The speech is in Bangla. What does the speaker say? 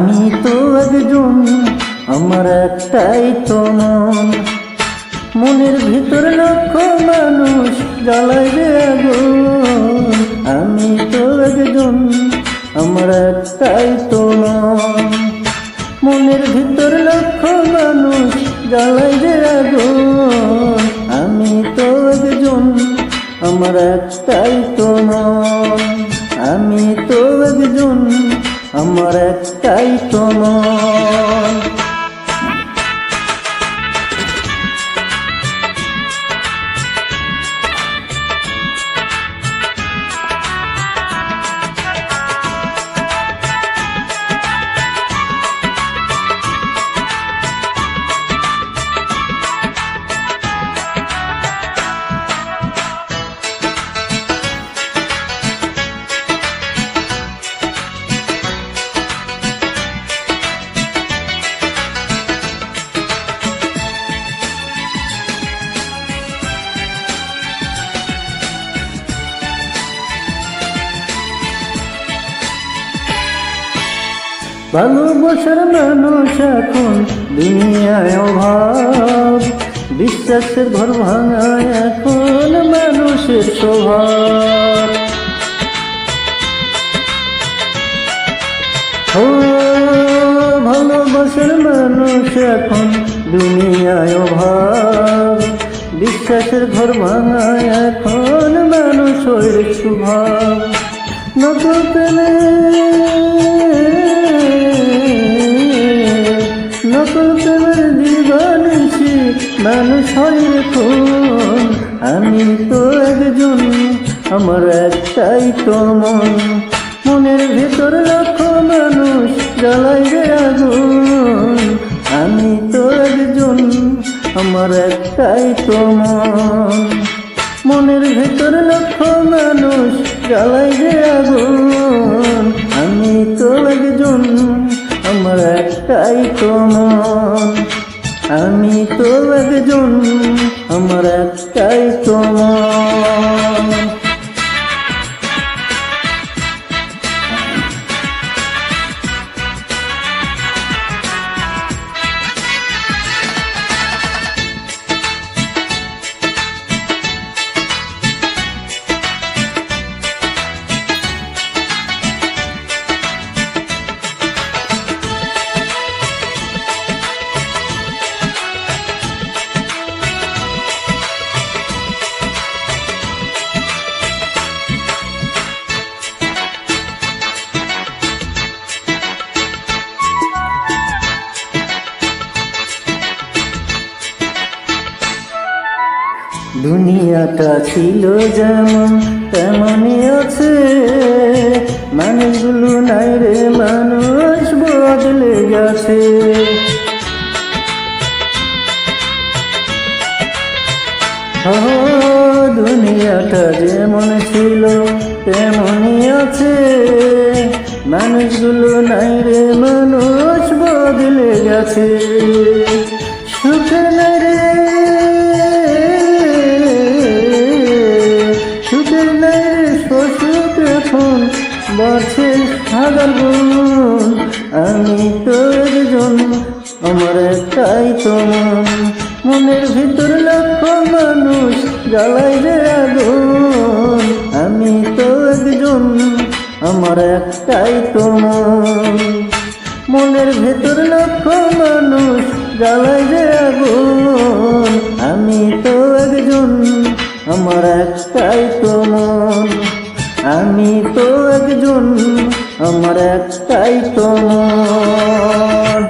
আমি তো একজন, আমার একটাই তো মন, মনের ভিতর লক্ষ মানুষ জ্বালায় যে আগুন। আমি তো একজন, আমার একটাই তো মন, মনের ভিতর লক্ষ মানুষ জ্বালায় যে আগুন। আমি তো একজন, আমার একটাই তো মন, আমি তো একজন, আমার একটাই তো মন। ভালোবাসার মানুষ এখন দুনিয়ায় অভাব, বিশ্বাসের ঘর ভাঙায় এখন মানুষের স্বভাব। ও ভালোবাসার মানুষ এখন দুনিয়ায় অভাব, বিশ্বাসের ঘর ভাঙায় এখন মানুষের স্বভাব। নকল পেলে নকল প্রেমের দিবানিসি মানুষ হয় খুন। আমি তো একজন, আমার একটাই তো মন, মনের ভেতর লক্ষ মানুষ জ্বালায় যে আগুন। আমি তো একজন, আমার একটাই তো মন, মনের ভেতর লক্ষ মানুষ জ্বালায় যে আগুন। আমি তো একজন, আমার একটাই তো মন, আমি তো একজন, আমার একটাই তো মন। দুনিয়াটা ছিল যেমন তেমনই আছে, মানুষগুলো নাই রে, মানুষ বদলে গেছে। দুনিয়াটা যেমন ছিল তেমনই আছে, মানুষগুলো নাই রে, মানুষ বদলে গেছে। সুখে নাই রে, সুখের নাই রে সুখ এখন বাড়ছে হাজার গুণ। আমি তো একজন, আমার একটাই তো মন, মনের ভিতর লক্ষ মানুষ জ্বালায় যে আগুন। আমি তো একজন, আমার একটাই তো মন, মনের ভেতর লক্ষ মানুষ জ্বালায় যে আগুন। আমি তো একজন, আমার একটাই তো মন, আমি তো একজন, আমার একটাই তো মন।